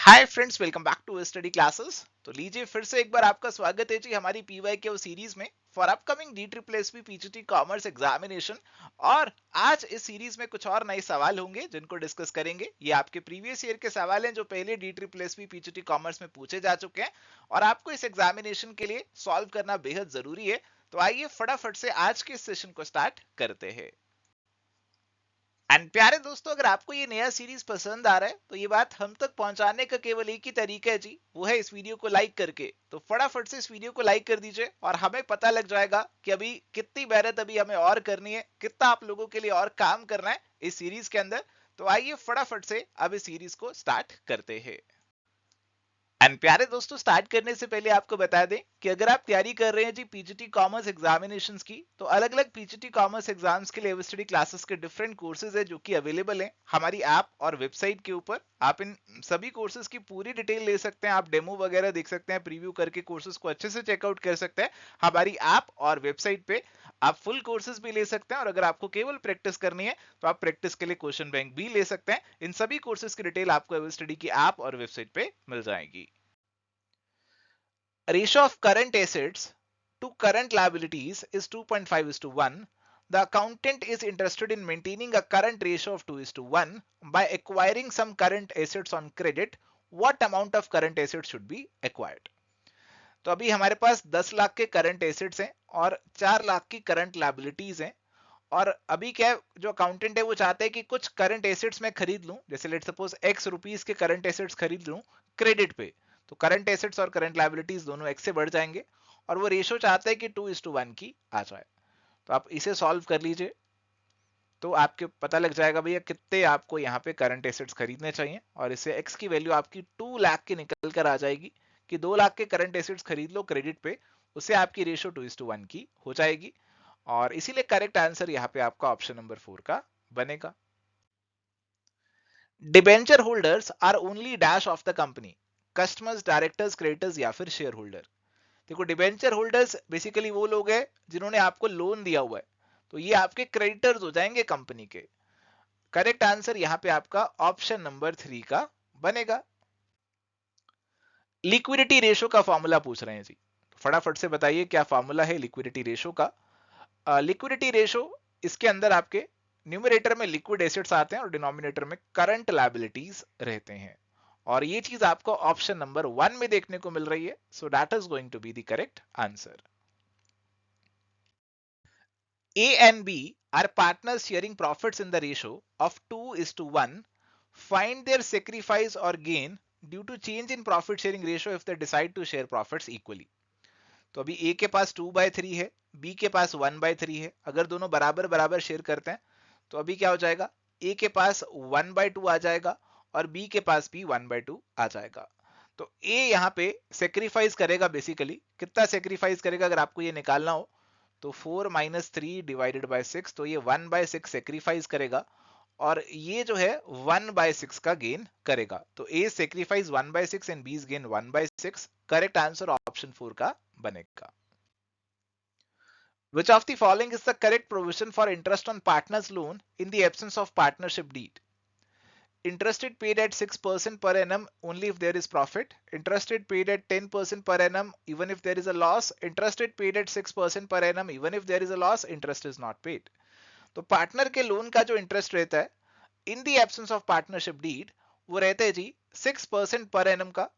Hi friends, welcome back to study classes. तो लीजिए फिर से एक बार आपका स्वागत है जी हमारी पीवाई के सीरीज में for upcoming D triple S P PGT commerce examination. और आज इस सीरीज में कुछ और नए सवाल होंगे जिनको डिस्कस करेंगे। ये आपके प्रीवियस ईयर के सवाल हैं जो पहले D triple S P PGT commerce में पूछे जा चुके हैं और आपको इस एग्जामिनेशन के लिए सॉल्व करना बेहद जरूरी है। तो आइए फटाफट से आज के इस सेशन को स्टार्ट करते हैं। एंड प्यारे दोस्तों, अगर आपको ये नया सीरीज पसंद आ रहा है तो ये बात हम तक पहुंचाने का केवल एक ही तरीका है जी, वो है इस वीडियो को लाइक करके। तो फटाफट से इस वीडियो को लाइक कर दीजिए और हमें पता लग जाएगा कि अभी कितनी मेहनत अभी हमें और करनी है, कितना आप लोगों के लिए और काम करना है इस सीरीज के अंदर। तो आइए फटाफट से अब इस सीरीज को स्टार्ट करते हैं। एंड प्यारे दोस्तों, स्टार्ट करने से पहले आपको बता दें कि अगर आप तैयारी कर रहे हैं जी पीजीटी कॉमर्स एग्जामिनेशंस की, तो अलग अलग पीजीटी कॉमर्स एग्जाम्स के लिए स्टडी क्लासेस के डिफरेंट कोर्सेज है जो कि अवेलेबल हैं हमारी ऐप और वेबसाइट के ऊपर। आप इन सभी कोर्सेज की पूरी डिटेल ले सकते हैं, आप डेमो वगैरह देख सकते हैं, प्रीव्यू करके कोर्सेज को अच्छे से चेकआउट कर सकते हैं हमारी ऐप और वेबसाइट पे। आप फुल कोर्सेज भी ले सकते हैं और अगर आपको केवल प्रैक्टिस करनी है तो आप प्रैक्टिस के लिए क्वेश्चन बैंक भी ले सकते हैं। इन सभी कोर्सेज की डिटेल आपको स्टडी की ऐप और वेबसाइट पे मिल जाएगी। Ratio of current assets to current liabilities is 2.5:1. The accountant is interested in maintaining a current ratio of 2:1 by acquiring some current assets on credit. What amount of current assets should be acquired? तो अभी हमारे पास 10 लाख के current assets हैं और 4 लाख की current liabilities हैं। और अभी क्या है, जो अकाउंटेंट है वो चाहते हैं कि कुछ करंट एसेट्स मैं खरीद लूं, जैसे लेट सपोज एक्स रुपीस के करंट एसेट्स खरीद लूं क्रेडिट पे। तो करंट एसेट्स और करंट लायबिलिटीज दोनों एक्स से बढ़ जाएंगे और वो रेशो चाहता है कि 2:1 की आ जाए। तो आप इसे सॉल्व कर लीजिए तो आपके पता लग जाएगा भैया कितने आपको यहाँ पे करंट एसेट्स खरीदने चाहिए, और इससे एक्स की वैल्यू आपकी 2 लाख की निकल कर आ जाएगी कि 2 लाख के करंट एसेट्स खरीद लो क्रेडिट पे। उससे आपकी रेशो 2:1 की हो जाएगी और इसीलिए करेक्ट आंसर यहाँ पे आपका ऑप्शन नंबर 4 का बनेगा। Debenture holders are only dash of the company, customers, directors, creditors या फिर शेयर होल्डर। देखो, डिबेंचर होल्डर्स बेसिकली वो लोग हैं जिन्होंने आपको लोन दिया हुआ है, तो ये आपके क्रेडिटर्स हो जाएंगे कंपनी के। करेक्ट आंसर यहाँ पे आपका ऑप्शन नंबर 3 का बनेगा। लिक्विडिटी रेशो का फॉर्मूला पूछ रहे हैं जी, फटाफट से बताइए क्या फॉर्मूला है लिक्विडिटी रेशो का। लिक्विडिटी रेशो, इसके अंदर आपके न्यूमरेटर में लिक्विड एसेट्स आते हैं और डिनोमिनेटर में करंट लायबिलिटीज रहते हैं, और ये चीज आपको ऑप्शन नंबर 1 में देखने को मिल रही है। So that is going to be the correct answer. A and B are partners sharing profits in the ratio of 2:1. Find their sacrifice or gain due to change in profit sharing ratio if they decide to share profits equally. तो अभी A के पास 2/3 है, B के पास 1/3 है। अगर दोनों बराबर बराबर शेयर करते हैं तो अभी क्या हो जाएगा, A के पास 1/2 आ जाएगा और B के पास भी 1/2 आ जाएगा। तो A यहाँ पे सेक्रीफाइस करेगा, बेसिकली कितना सेक्रीफाइस करेगा अगर आपको ये निकालना हो तो 4 - 3 डिवाइडेड बाय 6, तो ये 1/6 सेक्रीफाइस करेगा और ये जो है 1/6 का गेन करेगा। तो A sacrifice 1/6 and B gain 1/6। Correct answer option 4 का बनेगा। Which of the following is the correct provision for interest on partner's loan in the absence of partnership deed? Interest rate paid at 6% per annum only if there is profit. Interest rate paid at 10% per annum even if there is a loss. Interest rate paid at 6% per annum even if there is a loss. Interest is not paid. तो partner के loan का जो interest रहता है in the absence of partnership deed, वो रहता है जी 6% per annum का,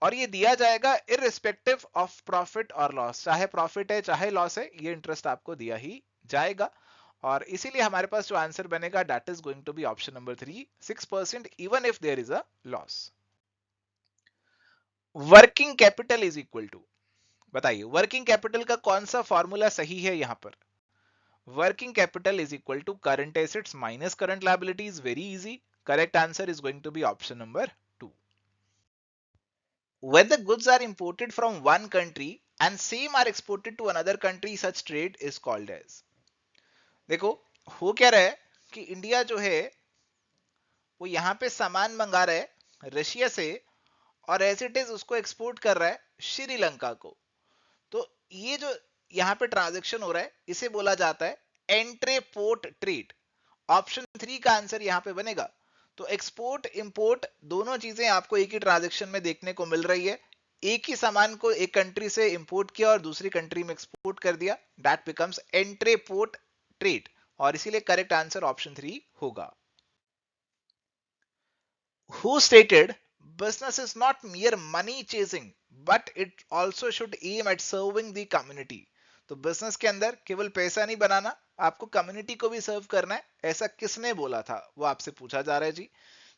और ये दिया जाएगा इररिस्पेक्टिव ऑफ प्रॉफिट और लॉस। चाहे प्रॉफिट है चाहे लॉस है, ये इंटरेस्ट आपको दिया ही जाएगा। और इसीलिए हमारे पास जो आंसर बनेगा that is going to be option number 3, 6% even if there is a loss. Working capital is equal to, बताइए वर्किंग कैपिटल का कौन सा फॉर्मूला सही है यहां पर। Working capital is equal to current assets minus current liabilities. Very easy. Correct answer is going to be option number 2. When the goods are imported from one country and same are exported to another country, such trade is called as. देखो, हो क्या रहा है कि India जो है वो यहाँ पे सामान मंगा रहा है रशिया से और एज इट इज उसको एक्सपोर्ट कर रहा है श्रीलंका को। तो ये जो यहाँ पे ट्रांजेक्शन हो रहा है इसे बोला जाता है एंट्रे पोर्ट ट्रेड। ऑप्शन 3 का आंसर यहाँ पे बनेगा। तो एक्सपोर्ट इंपोर्ट दोनों चीजें आपको एक ही ट्रांजेक्शन में देखने को मिल रही है। एक ही सामान को एक कंट्री से इंपोर्ट किया और दूसरी कंट्री में एक्सपोर्ट कर दिया, that becomes entry port trade, और इसीलिए करेक्ट आंसर ऑप्शन 3 होगा। Who stated business is not mere money chasing but it also should aim at serving the community? तो बिजनेस के अंदर केवल पैसा नहीं बनाना, आपको कम्युनिटी को भी सर्व करना है, ऐसा किसने बोला था, वो आपसे पूछा जा रहा है जी।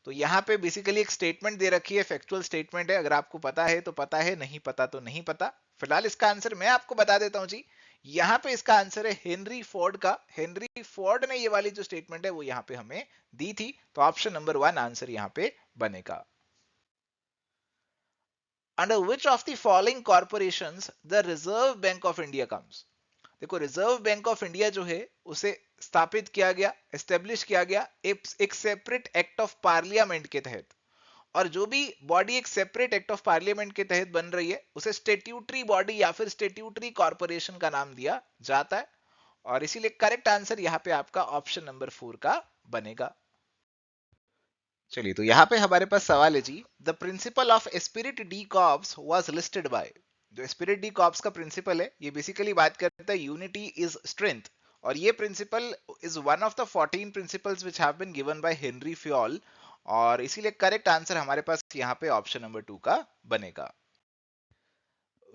तो यहाँ पे बेसिकली एक स्टेटमेंट दे रखी है, फैक्चुअल स्टेटमेंट है, अगर आपको पता है तो पता है, नहीं पता तो नहीं पता। फिलहाल इसका आंसर मैं आपको बता देता हूँ जी। यहाँ पे इसका आंसर है हेनरी फोर्ड का। हेनरी फोर्ड ने ये वाली जो स्टेटमेंट है वो यहाँ पे हमें दी थी, तो ऑप्शन नंबर 1 आंसर यहाँ पे बनेगा। Under which of the following corporations the reserve bank of India comes? देखो, रिजर्व बैंक ऑफ इंडिया जो है उसे स्थापित किया गया, एस्टेब्लिश किया गया एक सेपरेट एक्ट ऑफ पार्लियामेंट के तहत, और जो भी बॉडी एक सेपरेट एक्ट ऑफ पार्लियामेंट के तहत बन रही है उसे स्टेट्यूटरी बॉडी या फिर स्टेट्यूटरी कॉर्पोरेशन का नाम दिया जाता है, और इसीलिए करेक्ट आंसर यहाँ पे आपका ऑप्शन नंबर 4 का बनेगा। चलिए, तो यहाँ पे हमारे पास सवाल है जी, the principle of esprit de corps was listed by. जो एस्पिरिट डी कॉर्प्स का प्रिंसिपल है ये बेसिकली बात करता है यूनिटी इज स्ट्रेंथ, और ये principle is one of the 14 principles which have been given by Henri Fayol, और इसीलिए करेक्ट आंसर हमारे पास यहाँ पे ऑप्शन नंबर 2 का बनेगा।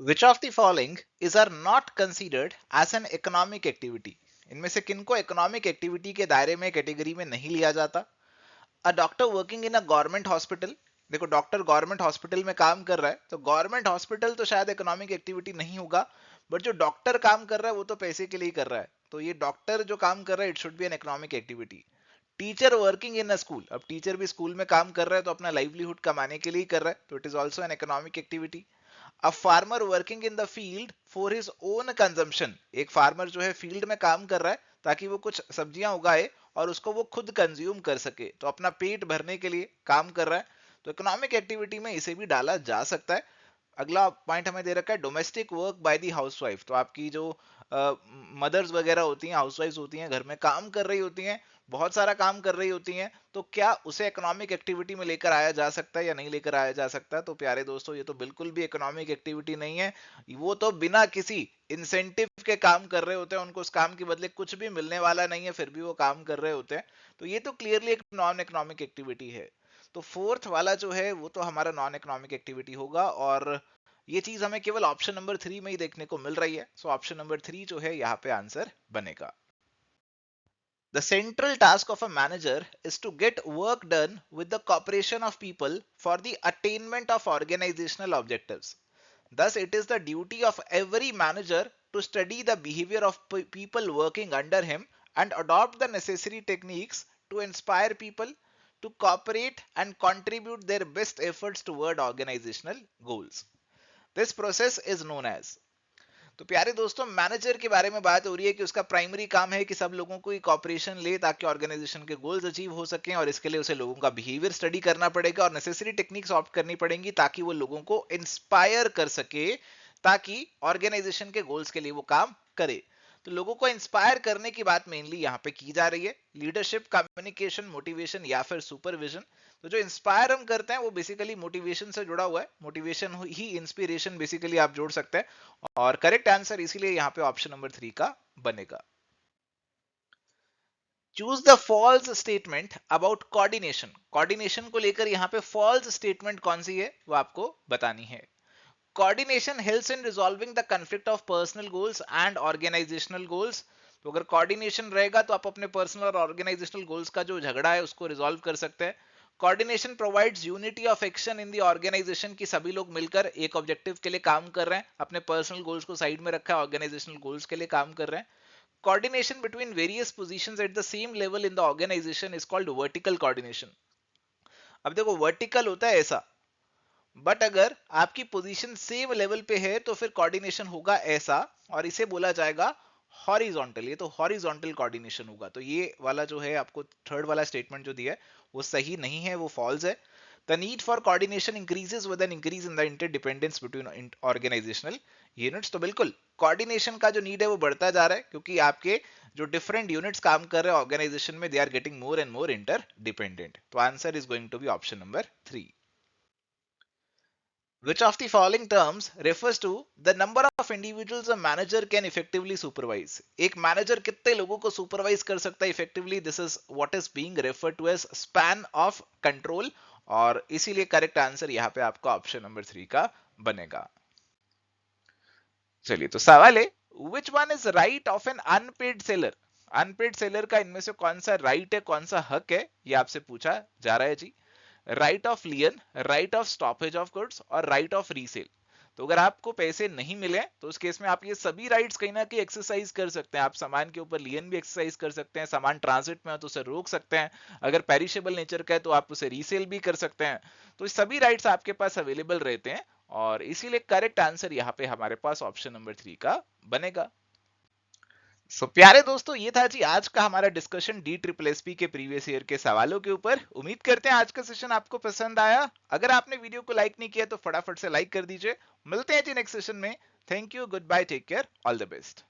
Which of the following is are not considered as an economic activity? इनमें से किनको इकोनॉमिक एक्टिविटी के दायरे में कैटेगरी में नहीं लिया जाता? A doctor working in a government hospital. देखो, डॉक्टर गवर्नमेंट हॉस्पिटल में काम कर रहा है, तो गवर्नमेंट हॉस्पिटल तो शायद इकोनॉमिक एक्टिविटी नहीं होगा, बट जो डॉक्टर काम कर रहा है वो तो पैसे के लिए कर रहा है, तो ये डॉक्टर जो काम कर रहा है it should be N economic activity. Teacher working in a school, अब टीचर भी स्कूल में काम कर रहा है तो अपना लाइवलीहुड कमाने के लिए कर रहा है, तो it is also an economic activity. A farmer working in the field for his own consumption, एक फार्मर जो है फील्ड में काम कर रहा है ताकि वो कुछ सब्जियां उगाए और उसको वो खुद कंज्यूम कर सके, तो अपना पेट भरने के लिए काम कर रहा है, तो इकोनॉमिक एक्टिविटी में इसे भी डाला जा सकता है। अगला पॉइंट हमें दे रखा है domestic work by the housewife, तो आपकी जो मदर्स वगैरह होती हैं, हाउसवाइफ्स होती हैं, घर में काम कर रही होती हैं, बहुत सारा काम कर रही होती हैं, तो क्या उसे इकोनॉमिक एक्टिविटी में लेकर आया जा सकता है या नहीं लेकर आया जा सकता है? तो प्यारे दोस्तों, ये तो बिल्कुल भी इकोनॉमिक एक्टिविटी नहीं है, वो तो बिना किसी इंसेंटिव के काम कर रहे होते हैं, उनको उस काम के बदले कुछ भी मिलने वाला नहीं है, फिर भी वो काम कर रहे होते हैं, तो ये तो क्लियरली एक नॉन इकोनॉमिक एक्टिविटी है। तो फोर्थ वाला जो है वो तो हमारा नॉन इकोनॉमिक एक्टिविटी होगा, और ये चीज हमें केवल ऑप्शन नंबर 3 में ही देखने को मिल रही है, सो ऑप्शन नंबर 3 जो है यहाँ पे आंसर बनेगा। The central task of a manager is to get work done with the cooperation of people for the attainment of organizational objectives. Thus, it is the duty of every manager to study the behavior of people working under him and adopt the necessary techniques to inspire people to cooperate and contribute their best efforts toward organizational goals. This process is known as। तो प्यारे दोस्तों, manager के बारे में बात हो रही है कि उसका प्राइमरी काम है कि सब लोगों को कॉपरेशन ले ताकि ऑर्गेनाइजेशन के गोल्स अचीव हो सकें, और इसके लिए उसे लोगों का बिहेवियर स्टडी करना पड़ेगा और नेसेसरी टेक्निक्स ऑप्ट करनी पड़ेंगी ताकि वो लोगों को इंस्पायर कर सके, ताकि ऑर्गेनाइजेशन के गोल्स के लिए वो काम करे। तो लोगों को इंस्पायर करने की बात मेनली यहाँ पे की जा रही है, लीडरशिप, कम्युनिकेशन, मोटिवेशन या फिर सुपरविजन। तो जो इंस्पायर हम करते हैं वो बेसिकली मोटिवेशन से जुड़ा हुआ है, मोटिवेशन ही इंस्पिरेशन बेसिकली आप जोड़ सकते हैं, और करेक्ट आंसर इसीलिए यहाँ पे ऑप्शन नंबर 3 का बनेगा। Choose the false statement about coordination. Coordination को लेकर यहाँ पे फॉल्स स्टेटमेंट कौन सी है वो आपको बतानी है। Coordination helps in resolving the conflict of personal goals and organisational goals. तो अगर कोऑर्डिनेशन रहेगा तो आप अपने पर्सनल और ऑर्गेनाइजेशनल गोल्स का जो झगड़ा है उसको रिजॉल्व कर सकते हैं। Coordination provides unity of action in the organisation, की सभी लोग मिलकर एक ऑब्जेक्टिव के लिए काम कर रहे हैं, अपने पर्सनल गोल्स को साइड में रखा है, ऑर्गेनाइजेशनल गोल्स के लिए काम कर रहे हैं। Coordination between various positions at the same level in the organisation is called vertical coordination. अब देखो, वर्टिकल होता है ऐसा, बट अगर आपकी पोजीशन सेम लेवल पे है तो फिर कोऑर्डिनेशन होगा ऐसा, और इसे बोला जाएगा हॉरिजॉन्टल। ये तो हॉरिजॉन्टल कोऑर्डिनेशन होगा। तो ये वाला जो है आपको थर्ड वाला स्टेटमेंट जो दिया है वो सही नहीं है, वो फॉल्स है। The need for coordination increases with an increase in the interdependence between organizational units. तो बिल्कुल coordination का जो need है वो बढ़ता जा रहा है क्योंकि आपके जो different units काम कर रहे हैं organization में, they are getting more and more interdependent. तो answer is going to be option number 3. Which of the following terms refers to the number of individuals a manager can effectively supervise? एक manager कितने लोगों को supervise कर सकता है effectively? This is what is being referred to as span of control. और इसीलिए correct answer यहां पे आपका ऑप्शन नंबर 3 का बनेगा. चलिए तो सवाल है, which one is right of an unpaid seller? Unpaid seller का इनमें से कौन सा राइट है, कौन सा हक है, ये आपसे पूछा जा रहा है जी. Right of lien, right of stoppage of goods और राइट ऑफ रीसेल. तो अगर आपको पैसे नहीं मिले तो उस केस में आप ये सभी राइट्स कहीं ना कहीं एक्सरसाइज कर सकते हैं. आप सामान के ऊपर लियन भी एक्सरसाइज कर सकते हैं, सामान ट्रांजिट में हो तो उसे रोक सकते हैं, अगर पेरिशेबल नेचर का है तो आप उसे रीसेल भी कर सकते हैं. तो सभी राइट्स आपके पास अवेलेबल रहते हैं और इसीलिए करेक्ट आंसर यहाँ पे हमारे पास ऑप्शन नंबर 3 का बनेगा. प्यारे दोस्तों, ये था जी आज का हमारा डिस्कशन DSSP के प्रीवियस ईयर के सवालों के ऊपर. उम्मीद करते हैं आज का सेशन आपको पसंद आया. अगर आपने वीडियो को लाइक नहीं किया तो फटाफट से लाइक कर दीजिए. मिलते हैं जी नेक्स्ट सेशन में. Thank you, goodbye, take care, all the best.